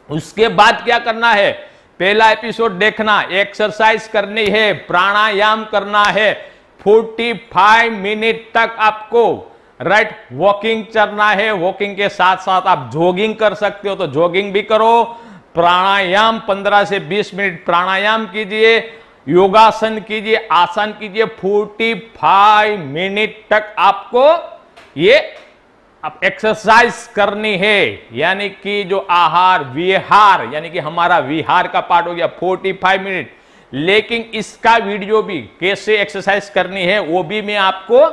उसके बाद क्या करना है, पहला एपिसोड देखना, एक्सरसाइज करनी है, प्राणायाम करना है, 45 मिनट तक आपको राइट वॉकिंग करना है। वॉकिंग के साथ साथ आप जॉगिंग कर सकते हो तो जॉगिंग भी करो, प्राणायाम 15 से 20 मिनट प्राणायाम कीजिए, योगासन कीजिए, आसन कीजिए। 45 मिनट तक आपको ये अब एक्सरसाइज करनी है, यानी कि जो आहार विहार, यानी कि हमारा विहार का पार्ट हो गया 45 मिनट। लेकिन इसका वीडियो भी कैसे एक्सरसाइज करनी है वो भी मैं आपको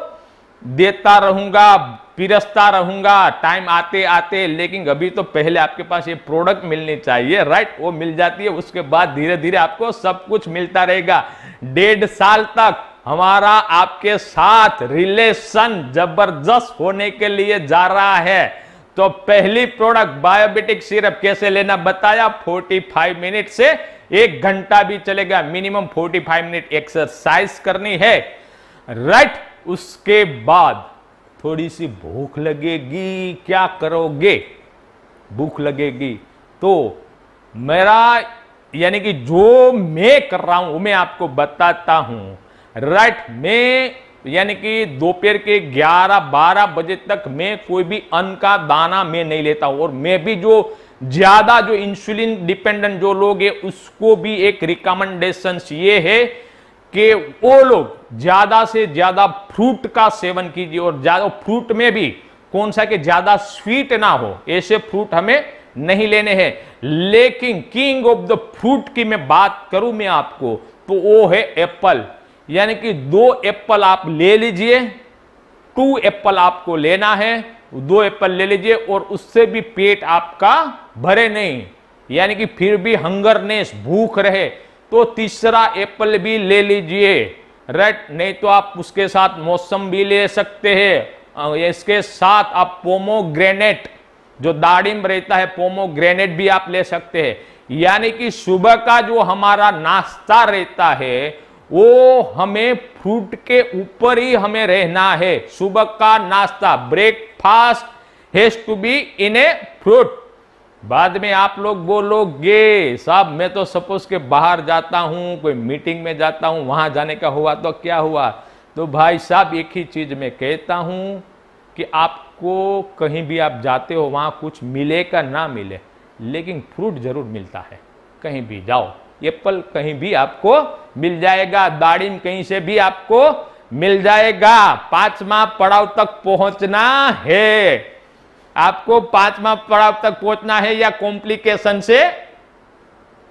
देता रहूंगा, पिरसता रहूंगा टाइम आते आते। लेकिन अभी तो पहले आपके पास ये प्रोडक्ट मिलनी चाहिए, राइट? वो मिल जाती है, उसके बाद धीरे धीरे आपको सब कुछ मिलता रहेगा। 1.5 साल तक हमारा आपके साथ रिलेशन जबरदस्त होने के लिए जा रहा है। तो पहली प्रोडक्ट बायोबिटिक सिरप कैसे लेना बताया, 45 मिनट से 1 घंटा भी चलेगा, मिनिमम 45 मिनट एक्सरसाइज करनी है, राइट? उसके बाद थोड़ी सी भूख लगेगी, क्या करोगे? भूख लगेगी तो मेरा यानी कि जो मैं कर रहा हूं वो मैं आपको बताता हूं, राइट? मैं यानी कि दोपहर के 11-12 बजे तक मैं कोई भी अन्न का दाना मैं नहीं लेता हूं। और मैं भी जो ज्यादा जो इंसुलिन डिपेंडेंट जो लोग हैं उसको भी एक रिकमेंडेशन ये है कि वो लोग ज्यादा से ज्यादा फ्रूट का सेवन कीजिए। और ज्यादा फ्रूट में भी कौन सा कि ज्यादा स्वीट ना हो, ऐसे फ्रूट हमें नहीं लेने हैं। लेकिन किंग ऑफ द फ्रूट की मैं बात करूं मैं आपको, तो वो है एप्पल। यानी कि 2 एप्पल आप ले लीजिए, 2 एप्पल आपको लेना है, 2 एप्पल ले लीजिए और उससे भी पेट आपका भरे नहीं, यानी कि फिर भी हंगरनेस भूख रहे तो तीसरा एप्पल भी ले लीजिए, राइट? नहीं तो आप उसके साथ मौसम भी ले सकते हैं, इसके साथ आप पोमोग्रेनेट जो दाड़िम रहता है पोमोग्रेनेट भी आप ले सकते हैं। यानी कि सुबह का जो हमारा नाश्ता रहता है वो हमें फ्रूट के ऊपर ही हमें रहना है। सुबह का नाश्ता breakfast has to be in a fruit. बाद में आप लोग बोलोगे साहब मैं तो सपोज के बाहर जाता हूं, कोई मीटिंग में जाता हूं, वहां जाने का हुआ तो क्या हुआ? तो भाई साहब एक ही चीज मैं कहता हूं कि आपको कहीं भी आप जाते हो वहां कुछ मिले का ना मिले, लेकिन फ्रूट जरूर मिलता है। कहीं भी जाओ एप्पल कहीं भी आपको मिल जाएगा, दाड़िम कहीं से भी आपको मिल जाएगा। 5वां पड़ाव तक पहुंचना है आपको, 5वां पड़ाव तक पहुंचना है या कॉम्प्लिकेशन से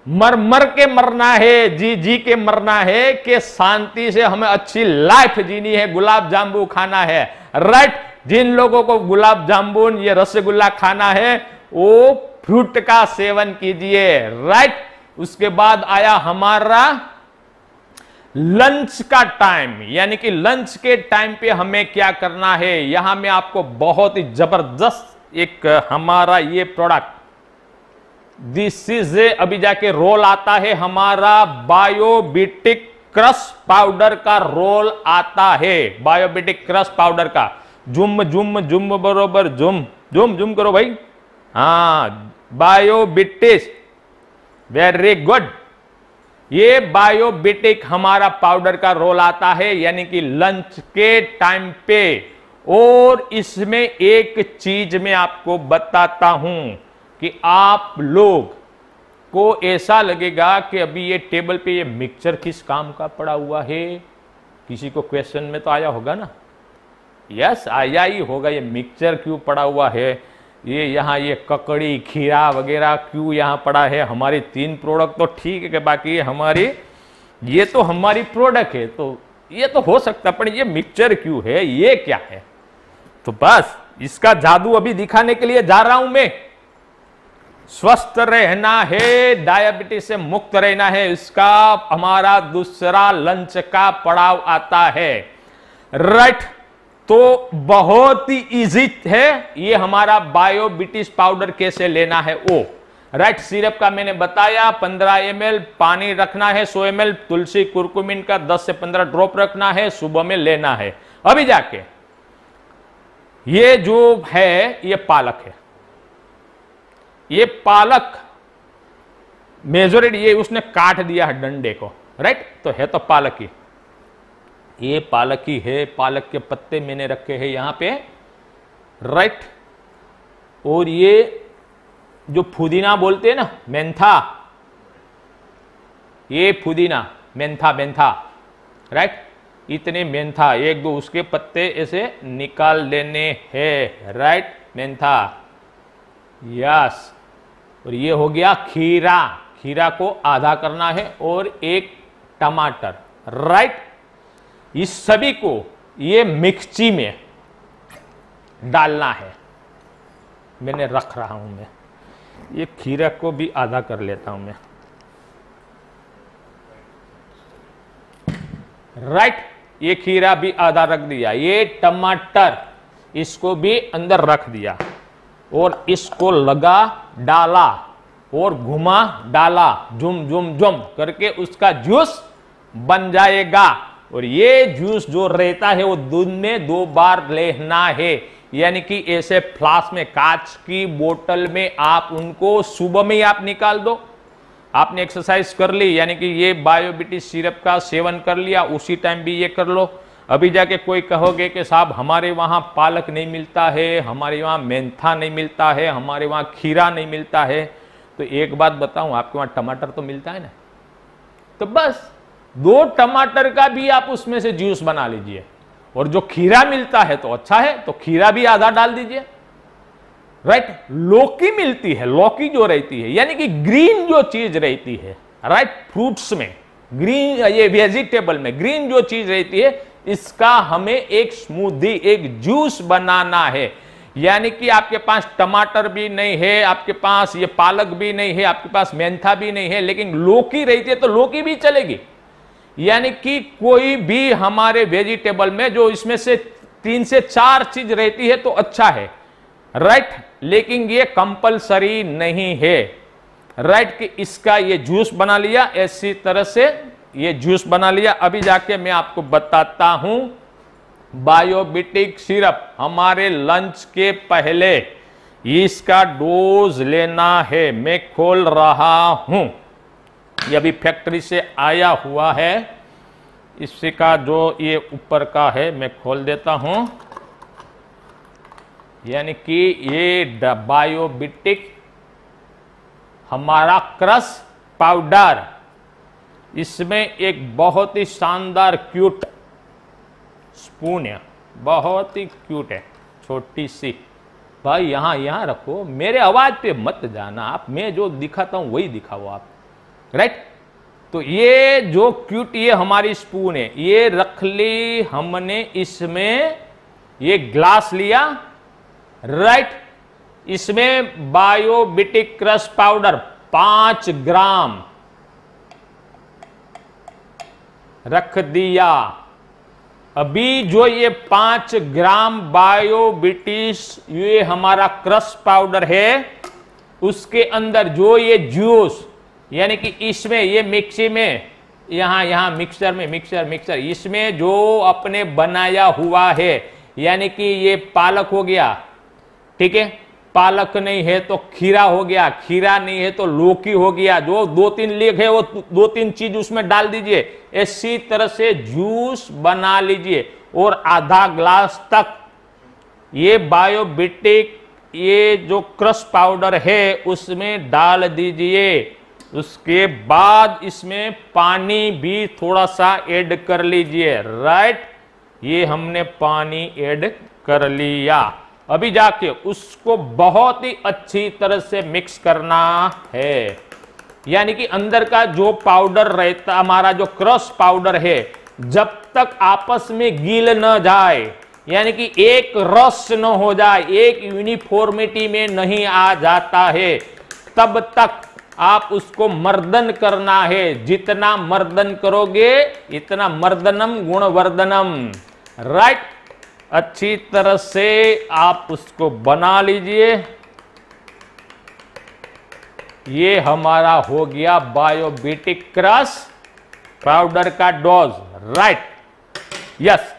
मर मर के मरना है, जी जी के मरना है कि शांति से हमें अच्छी लाइफ जीनी है, गुलाब जामुन खाना है, राइट? जिन लोगों को गुलाब जामुन ये रसगुल्ला खाना है वो फ्रूट का सेवन कीजिए, राइट? उसके बाद आया हमारा लंच का टाइम, यानी कि लंच के टाइम पे हमें क्या करना है। यहां में आपको बहुत ही जबरदस्त एक हमारा ये प्रोडक्ट दिस इज अभी जाके रोल आता है, हमारा बायोबिटिक क्रश पाउडर का रोल आता है, बायोबिटिक क्रश पाउडर का। जुम जुम जुम बरोबर जुम जुम जुम करो भाई, हाँ बायोबिटिक, वेरी गुड। ये बायोबिटिक हमारा पाउडर का रोल आता है यानी कि लंच के टाइम पे। और इसमें एक चीज मैं आपको बताता हूं कि आप लोग को ऐसा लगेगा कि अभी ये टेबल पे ये मिक्सचर किस काम का पड़ा हुआ है, किसी को क्वेश्चन में तो आया होगा ना? यस आया ही होगा, ये मिक्सचर क्यों पड़ा हुआ है, ये यहाँ ये ककड़ी खीरा वगैरह क्यों यहाँ पड़ा है? हमारी 3 प्रोडक्ट तो ठीक है कि बाकी हमारी ये तो हमारी प्रोडक्ट है तो ये तो हो सकता, पर ये मिक्सचर क्यों है, ये क्या है? तो बस इसका जादू अभी दिखाने के लिए जा रहा हूं मैं। स्वस्थ रहना है, डायबिटीज से मुक्त रहना है, इसका हमारा दूसरा लंच का पड़ाव आता है, राइट? तो बहुत ही इजी है ये हमारा बायोबिटिस पाउडर कैसे लेना है वो, राइट? सिरप का मैंने बताया 15 ml पानी रखना है, 100 ml तुलसी कुरकुमिन का 10 से 15 ड्रॉप रखना है, सुबह में लेना है। अभी जाके ये जो है ये पालक है, ये पालक मेजोरिटी ये उसने काट दिया है डंडे को, राइट। तो है तो पालक ही, ये पालक ही है, पालक के पत्ते मैंने रखे हैं यहां पे, राइट। और ये जो पुदीना बोलते हैं ना, मेंथा, ये पुदीना, मेंथा मेंथा, राइट। इतने मेंथा, एक दो उसके पत्ते ऐसे निकाल लेने हैं, राइट, मेंथा, यस। और ये हो गया खीरा, खीरा को आधा करना है, और एक टमाटर, राइट। इस सभी को ये मिक्सी में डालना है, मैंने रख रहा हूं मैं। ये खीरा को भी आधा कर लेता हूं मैं, राइट। ये खीरा भी आधा रख दिया, ये टमाटर इसको भी अंदर रख दिया, और इसको लगा डाला और घुमा डाला, जुम जुम जुम करके उसका जूस बन जाएगा। और ये जूस जो रहता है वो दूध में 2 बार लेना है, यानी कि ऐसे फ्लास्क में, कांच की बोतल में आप उनको सुबह में ही आप निकाल दो। आपने एक्सरसाइज कर ली, यानी कि ये बायोबिटी सिरप का सेवन कर लिया, उसी टाइम भी ये कर लो। अभी जाके कोई कहोगे कि साहब हमारे वहां पालक नहीं मिलता है, हमारे वहां मेंथा नहीं मिलता है, हमारे वहां खीरा नहीं मिलता है, तो एक बात बताऊं, आपके वहां टमाटर तो मिलता है ना, तो बस 2 टमाटर का भी आप उसमें से जूस बना लीजिए। और जो खीरा मिलता है तो अच्छा है, तो खीरा भी आधा डाल दीजिए, राइट। लौकी मिलती है, लौकी जो रहती है, यानी कि ग्रीन जो चीज रहती है, राइट, फ्रूट्स में ग्रीन, ये वेजिटेबल में ग्रीन जो चीज रहती है, इसका हमें एक स्मूदी, एक जूस बनाना है। यानी कि आपके पास टमाटर भी नहीं है, आपके पास ये पालक भी नहीं है, आपके पास मेंथा भी नहीं है, लेकिन लौकी रहती है तो लौकी भी चलेगी। यानी कि कोई भी हमारे वेजिटेबल में जो इसमें से 3 से 4 चीज रहती है तो अच्छा है, राइट। लेकिन ये कंपलसरी नहीं है, राइट, कि इसका ये जूस बना लिया, ऐसी तरह से ये जूस बना लिया। अभी जाके मैं आपको बताता हूं बायोबिटिक सिरप हमारे लंच के पहले इसका डोज लेना है। मैं खोल रहा हूं, ये अभी फैक्ट्री से आया हुआ है, इसका जो ये ऊपर का है मैं खोल देता हूं। यानी कि ये बायोबिटिक हमारा क्रश पाउडर, इसमें एक बहुत ही शानदार क्यूट स्पून है, बहुत ही क्यूट है, छोटी सी। भाई यहां रखो, मेरे आवाज पे मत जाना आप, मैं जो दिखाता हूं वही दिखाओ आप, राइट। तो ये जो क्यूट ये हमारी स्पून है, ये रख ली हमने, इसमें ये ग्लास लिया, राइट। इसमें बायोबिटिक क्रश पाउडर 5 ग्राम रख दिया। अभी जो ये 5 ग्राम बायोबिटिस ये हमारा क्रश पाउडर है, उसके अंदर जो ये जूस, यानी कि इसमें ये मिक्सी में, यहां मिक्सर में, मिक्सर इसमें जो अपने बनाया हुआ है, यानी कि ये पालक हो गया, ठीक है, पालक नहीं है तो खीरा हो गया, खीरा नहीं है तो लौकी हो गया, जो 2-3 लेग है वो 2-3 चीज उसमें डाल दीजिए, इसी तरह से जूस बना लीजिए। और आधा ग्लास तक ये बायोबिटिक ये जो क्रश पाउडर है उसमें डाल दीजिए। उसके बाद इसमें पानी भी थोड़ा सा ऐड कर लीजिए, राइट। ये हमने पानी ऐड कर लिया। अभी जाके उसको बहुत ही अच्छी तरह से मिक्स करना है, यानी कि अंदर का जो पाउडर रहता, हमारा जो क्रश पाउडर है, जब तक आपस में गिल न जाए, यानी कि एक रस न हो जाए, एक यूनिफॉर्मिटी में नहीं आ जाता है, तब तक आप उसको मर्दन करना है। जितना मर्दन करोगे इतना मर्दनम गुणवर्धनम, राइट। अच्छी तरह से आप उसको बना लीजिए। ये हमारा हो गया बायोबिटिक क्रश पाउडर का डोज, राइट, यस।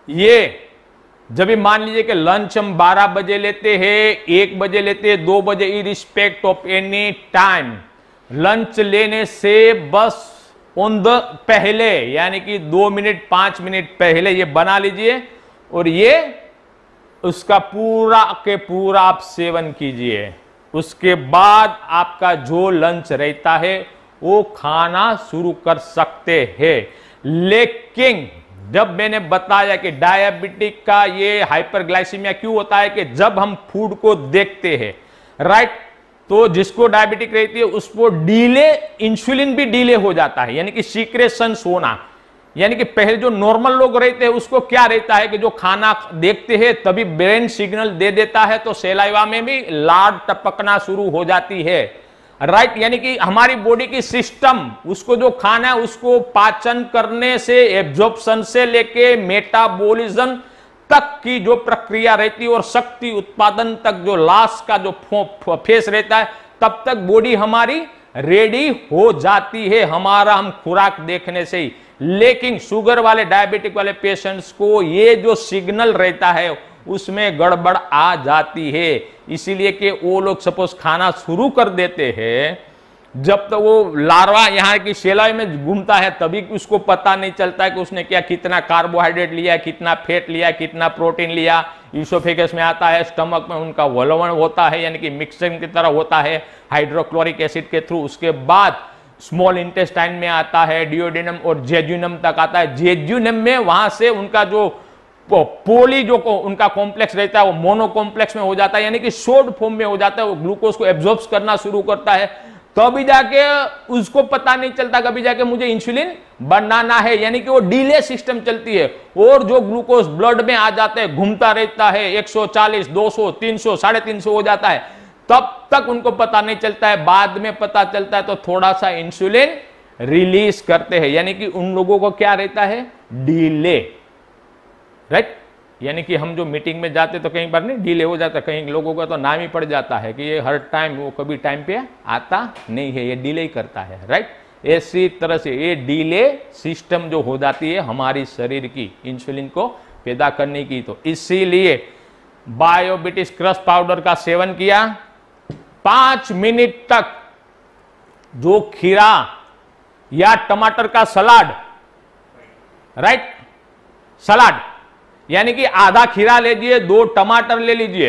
ये जब भी मान लीजिए कि लंच हम 12 बजे लेते हैं, 1 बजे लेते हैं, 2 बजे, इरिस्पेक्ट ऑफ एनी टाइम, लंच लेने से बस ऑन द पहले यानी कि 2 मिनट 5 मिनट पहले ये बना लीजिए और ये उसका पूरा के पूरा आप सेवन कीजिए। उसके बाद आपका जो लंच रहता है वो खाना शुरू कर सकते हैं। लेकिन जब मैंने बताया कि डायबिटिक का ये हाइपरग्लाइसीमिया क्यों होता है कि जब हम फूड को देखते हैं, राइट, तो जिसको डायबिटिक रहती है उसको डिले, इंसुलिन भी डिले हो जाता है, यानी कि सीक्रेशन होना, यानी कि पहले जो नॉर्मल लोग रहते हैं उसको क्या रहता है कि जो खाना देखते हैं तभी ब्रेन सिग्नल दे देता है, तो सलाइवा में भी लार टपकना शुरू हो जाती है, राइट, यानी कि हमारी बॉडी की सिस्टम उसको जो खाना है उसको पाचन करने से, एब्जॉर्प्शन से लेके मेटाबॉलिज्म तक की जो प्रक्रिया रहती है और शक्ति उत्पादन तक जो लास्ट का जो फेस रहता है, तब तक बॉडी हमारी रेडी हो जाती है हमारा हम खुराक देखने से ही। लेकिन शुगर वाले, डायबिटिक वाले पेशेंट्स को ये जो सिग्नल रहता है उसमें गड़बड़ आ जाती है, इसीलिए कि वो लोग सपोज खाना शुरू कर देते हैं, जब तक वो लार्वा यहाँ की सेलाई में घूमता है तभी उसको पता नहीं चलता है कि उसने क्या, कितना कार्बोहाइड्रेट लिया, कितना फैट लिया, कितना प्रोटीन लिया। ईसोफेगस में आता है, स्टमक में उनका वलवण होता है, यानी कि मिक्सिंग की तरह होता है हाइड्रोक्लोरिक एसिड के थ्रू। उसके बाद स्मॉल इंटेस्टाइन में आता है, डिओडेनम और जेजुनम तक आता है। जेजुनम में वहां से उनका जो पोली जो उनका कॉम्प्लेक्स रहता है वो मोनो कॉम्प्लेक्स में हो जाता है, यानी कि शॉर्ट फॉर्म में हो जाता है, वो ग्लूकोज को एब्जॉर्ब करना शुरू करता है, तभी जाके उसको पता नहीं चलता कभी जाके मुझे इंसुलिन बनाना है, यानी कि वो डिले सिस्टम चलती है। और जो ग्लूकोज ब्लड में आ जाता है, घूमता रहता है, 140, 200, 300, 350 हो जाता है, तब तक उनको पता नहीं चलता है, बाद में पता चलता है तो थोड़ा सा इंसुलिन रिलीज करते हैं, यानी कि उन लोगों को क्या रहता है, डिले, राइट, यानी कि हम जो मीटिंग में जाते तो कई बार नहीं डिले हो जाता, कई लोगों का तो नाम ही पड़ जाता है कि ये हर टाइम, वो कभी टाइम पे आता नहीं है, ये डिले ही करता है, राइट। इसी तरह से ये डिले सिस्टम जो हो जाती है हमारी शरीर की इंसुलिन को पैदा करने की, तो इसीलिए बायोबिटिस क्रश पाउडर का सेवन किया, 5 मिनट तक जो खीरा या टमाटर का सलाद, राइट, सलाद यानी कि आधा खीरा ले लीजिए, 2 टमाटर ले लीजिए,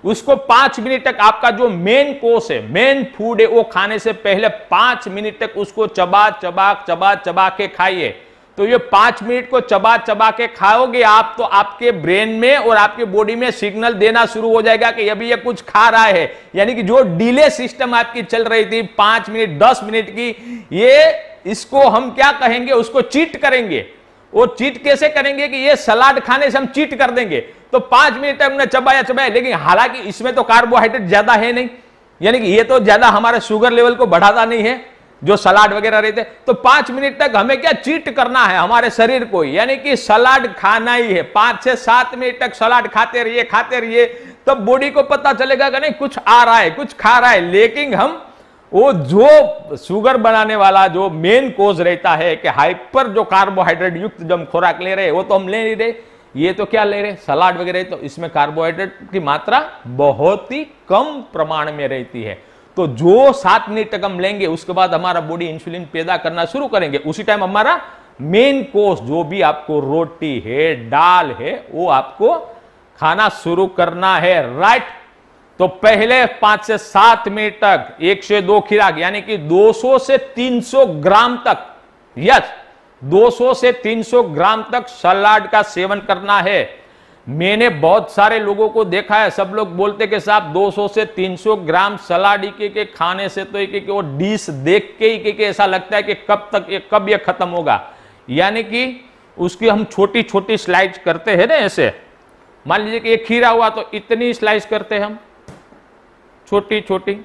उसको 5 मिनट तक आपका जो मेन कोर्स है, मेन फूड है, वो खाने से पहले 5 मिनट तक उसको चबा चबा के खाइए। तो ये 5 मिनट को चबा चबा के खाओगे आप, तो आपके ब्रेन में और आपके बॉडी में सिग्नल देना शुरू हो जाएगा कि अभी ये कुछ खा रहा है, यानी कि जो डिले सिस्टम आपकी चल रही थी 5 मिनट 10 मिनट की, ये इसको हम क्या कहेंगे, उसको चीट करेंगे। वो चीट कैसे करेंगे कि ये सलाद खाने से हम चीट कर देंगे, तो 5 मिनट तक हमने चबाया, लेकिन हालांकि इसमें तो कार्बोहाइड्रेट ज्यादा है नहीं, यानी कि ये तो ज्यादा हमारे शुगर लेवल को बढ़ाता नहीं है जो सलाद वगैरह रहते, तो 5 मिनट तक हमें क्या चीट करना है हमारे शरीर को, यानी कि सलाद खाना ही है। 5 से 7 मिनट तक सलाद खाते रहिए, तब बॉडी को पता चलेगा कि नहीं कुछ आ रहा है, कुछ खा रहा है। लेकिन हम वो जो शुगर बनाने वाला जो मेन कोज रहता है कि हाइपर जो कार्बोहाइड्रेट युक्त जो हम खुराक ले रहे हैं, वो तो हम ले नहीं रहे, ये तो क्या ले रहे, सलाद वगैरह, तो इसमें कार्बोहाइड्रेट की मात्रा बहुत ही कम प्रमाण में रहती है। तो जो 7 मिनट तक हम लेंगे उसके बाद हमारा बॉडी इंसुलिन पैदा करना शुरू करेंगे, उसी टाइम हमारा मेन कोर्स जो भी आपको रोटी है, दाल है, वो आपको खाना शुरू करना है, राइट। तो पहले 5 से 7 मिनट तक 1 से 2 खीरा यानी कि 200 से 300 ग्राम तक, यस 200 से 300 ग्राम तक सलाद का सेवन करना है। मैंने बहुत सारे लोगों को देखा है, सब लोग बोलते कि साहब 200 से 300 ग्राम सलाद के खाने से तो एक वो डिश देख के ही ऐसा लगता है कि कब ये खत्म होगा, यानी कि उसकी हम छोटी छोटी स्लाइस करते हैं ना, ऐसे मान लीजिए कि एक खीरा हुआ तो इतनी स्लाइस करते हैं हम, छोटी छोटी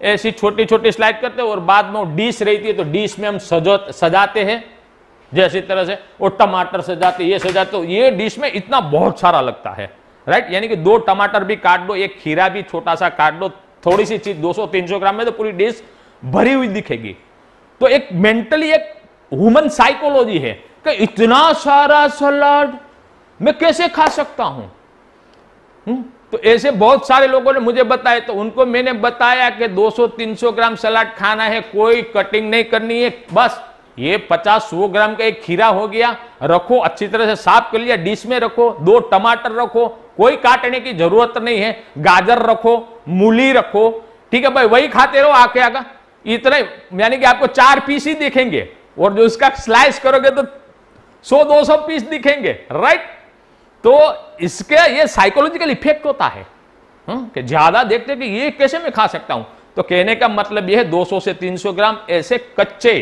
ऐसी छोटी छोटी स्लाइड करते हैं, और बाद में डिश रहती है तो डिश में हम सजाते हैं जैसी तरह से, और टमाटर सजाते, ये सजाते, तो ये डिश में इतना बहुत सारा लगता है, राइट। यानी कि 2 टमाटर भी काट दो, एक खीरा भी छोटा सा काट दो, थोड़ी सी चीज 200-300 ग्राम में तो पूरी डिश भरी हुई दिखेगी। तो एक मेंटली एक ह्यूमन साइकोलॉजी है कि इतना सारा सलाद मैं कैसे खा सकता हूं? तो ऐसे बहुत सारे लोगों ने मुझे बताया, तो उनको मैंने बताया कि 200-300 ग्राम सलाद खाना है, कोई कटिंग नहीं करनी है, बस ये 50-100 ग्राम का एक खीरा हो गया, रखो अच्छी तरह से साफ कर लिया, डिश में रखो, 2 टमाटर रखो, कोई काटने की जरूरत नहीं है, गाजर रखो, मूली रखो, ठीक है भाई, वही खाते रहो आके आगा, इतना, यानी कि आपको 4 पीस ही दिखेंगे, और जो इसका स्लाइस करोगे तो 100-200 पीस दिखेंगे, राइट? तो इसके ये साइकोलॉजिकल इफेक्ट होता है कि ज्यादा देखते कि ये कैसे मैं खा सकता हूं। तो कहने का मतलब यह है 200 से 300 ग्राम ऐसे कच्चे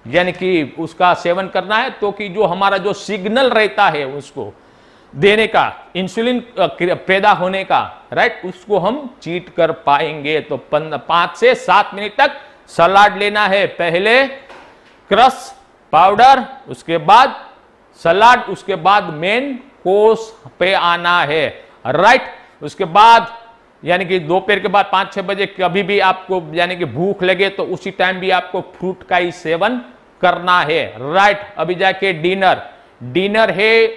यानी कि उसका सेवन करना है, तो कि जो हमारा जो सिग्नल रहता है उसको देने का, इंसुलिन पैदा होने का, राइट, उसको हम चीट कर पाएंगे। तो 5 से 7 मिनट तक सलाद लेना है, पहले क्रश पाउडर, उसके बाद सलाद, उसके बाद मेन कोर्स पे आना है, राइट। उसके बाद यानी कि दोपहर के बाद 5-6 बजे कभी भी आपको यानी कि भूख लगे तो उसी टाइम भी आपको फ्रूट का ही सेवन करना है, राइट। अभी जाके डिनर है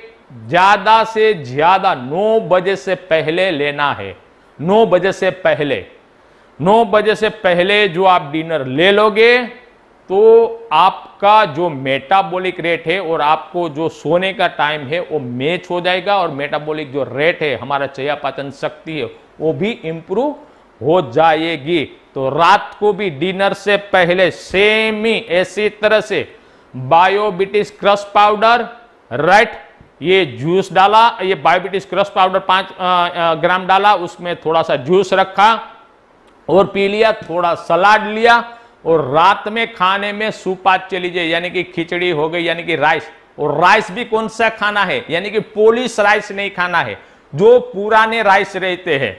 ज्यादा से ज्यादा 9 बजे से पहले लेना है, 9 बजे से पहले। 9 बजे से पहले जो आप डिनर ले लोगे तो आपका जो मेटाबॉलिक रेट है और आपको जो सोने का टाइम है वो मैच हो जाएगा, और मेटाबॉलिक जो रेट है, हमारा चयापचय शक्ति है, वो भी इंप्रूव हो जाएगी। तो रात को भी डिनर से पहले सेम ही ऐसी तरह से बायोबिटिस क्रश पाउडर, राइट, ये जूस डाला, ये बायोबिटिस क्रश पाउडर 5 ग्राम डाला, उसमें थोड़ा सा जूस रखा और पी लिया, थोड़ा सलाद लिया, और रात में खाने में सुपाच्य चली जाए, यानी कि खिचड़ी हो गई, यानी कि राइस। और राइस भी कौन सा खाना है, यानी कि पॉलिश राइस नहीं खाना है, जो पुराने राइस रहते हैं,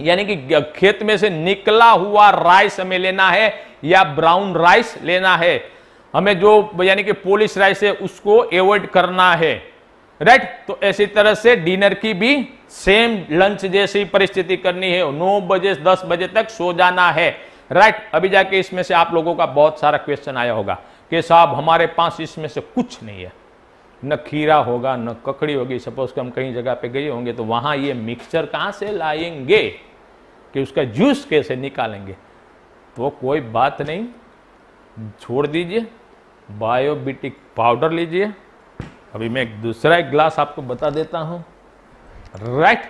यानी कि खेत में से निकला हुआ राइस हमें लेना है, या ब्राउन राइस लेना है हमें, जो यानी कि पॉलिश राइस है उसको अवॉइड करना है, राइट। तो ऐसी तरह से डिनर की भी सेम लंच जैसी परिस्थिति करनी है, 9 बजे 10 बजे तक सो जाना है, राइट। अभी जाके इसमें से आप लोगों का बहुत सारा क्वेश्चन आया होगा कि साहब हमारे पास इसमें से कुछ नहीं है, न खीरा होगा न ककड़ी होगी, सपोज कि हम कहीं जगह पे गए होंगे तो वहां ये मिक्सचर कहां से लाएंगे, कि उसका जूस कैसे निकालेंगे। तो कोई बात नहीं, छोड़ दीजिए, बायोबिटिक पाउडर लीजिए। अभी मैं एक दूसरा ग्लास आपको बता देता हूं, राइट।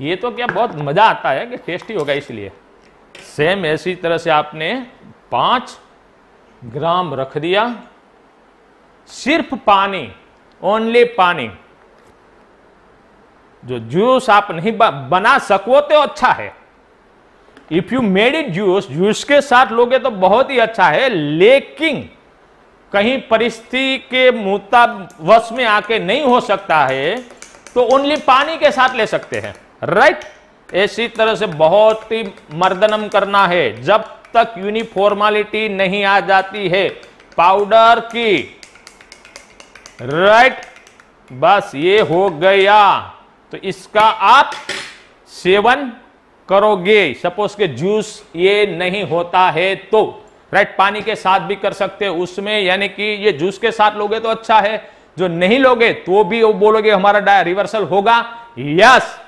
ये तो क्या बहुत मजा आता है कि टेस्टी होगा, इसलिए सेम ऐसी तरह से आपने 5 ग्राम रख दिया, सिर्फ पानी, ओनली पानी। जो जूस आप नहीं बना सको तो अच्छा है, if you made it juice के साथ लोगे तो बहुत ही अच्छा है, लेकिन कहीं परिस्थिति के मुतावश में आके नहीं हो सकता है तो ओनली पानी के साथ ले सकते हैं, राइट। ऐसी तरह से बहुत ही मर्दनम करना है जब तक यूनिफॉर्मालिटी नहीं आ जाती है पाउडर की, राइट। बस ये हो गया, तो इसका आप सेवन करोगे। सपोज के जूस ये नहीं होता है तो, राइट, पानी के साथ भी कर सकते हो उसमें, यानी कि ये जूस के साथ लोगे तो अच्छा है, जो नहीं लोगे तो भी वो बोलोगे हमारा रिवर्सल होगा, यस,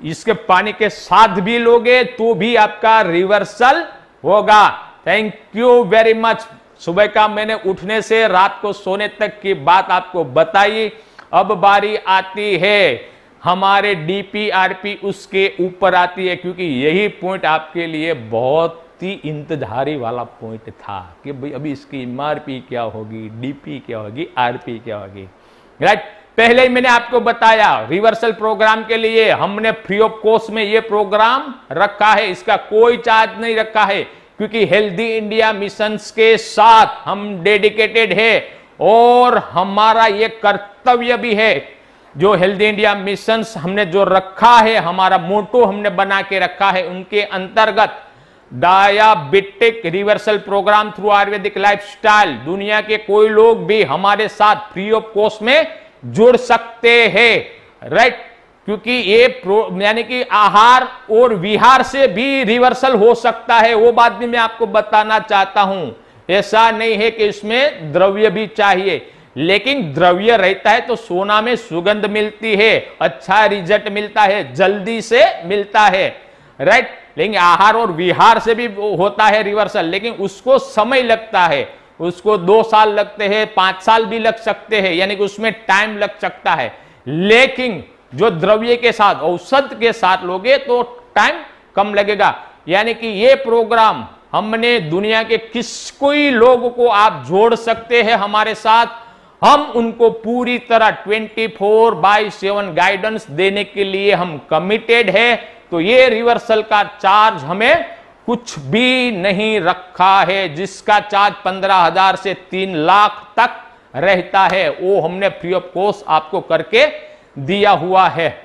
इसके पानी के साथ भी लोगे तो भी आपका रिवर्सल होगा। Thank you very much. सुबह का मैंने उठने से रात को सोने तक की बात आपको बताई। अब बारी आती है हमारे डीपीआरपी, उसके ऊपर आती है, क्योंकि यही पॉइंट आपके लिए बहुत ही इंतजारी वाला पॉइंट था कि भाई अभी इसकी एमआरपी क्या होगी, डीपी क्या होगी, आरपी क्या होगी, राइट। पहले ही मैंने आपको बताया रिवर्सल प्रोग्राम के लिए हमने फ्री ऑफ कॉस्ट में ये प्रोग्राम रखा है, इसका कोई चार्ज नहीं रखा है, क्योंकि हेल्दी इंडिया मिशन के साथ हम डेडिकेटेड है और हमारा ये कर्तव्य भी है। जो हेल्दी इंडिया मिशन हमने जो रखा है, हमारा मोटो हमने बना के रखा है, उनके अंतर्गत diabetic reversal programme through Ayurvedic lifestyle, दुनिया के कोई लोग भी हमारे साथ फ्री ऑफ कॉस्ट में जुड़ सकते हैं, राइट। क्योंकि ये यानी कि आहार और विहार से भी रिवर्सल हो सकता है, वो बात भी मैं आपको बताना चाहता हूं। ऐसा नहीं है कि इसमें द्रव्य भी चाहिए, लेकिन द्रव्य रहता है तो सोना में सुगंध मिलती है, अच्छा रिजल्ट मिलता है, जल्दी से मिलता है, राइट। लेकिन आहार और विहार से भी होता है रिवर्सल, लेकिन उसको समय लगता है, उसको 2 साल लगते हैं, 5 साल भी लग सकते हैं, यानी कि उसमें टाइम लग सकता है। लेकिन जो द्रव्य के साथ, औषध के साथ लोगे तो टाइम कम लगेगा। यानी कि ये प्रोग्राम हमने दुनिया के किस कोई लोग को आप जोड़ सकते हैं हमारे साथ, हम उनको पूरी तरह 24/7 गाइडेंस देने के लिए हम कमिटेड है। तो ये रिवर्सल का चार्ज हमें कुछ भी नहीं रखा है, जिसका चार्ज 15,000 से 3 लाख तक रहता है, वो हमने फ्री ऑफ कॉस्ट आपको करके दिया हुआ है।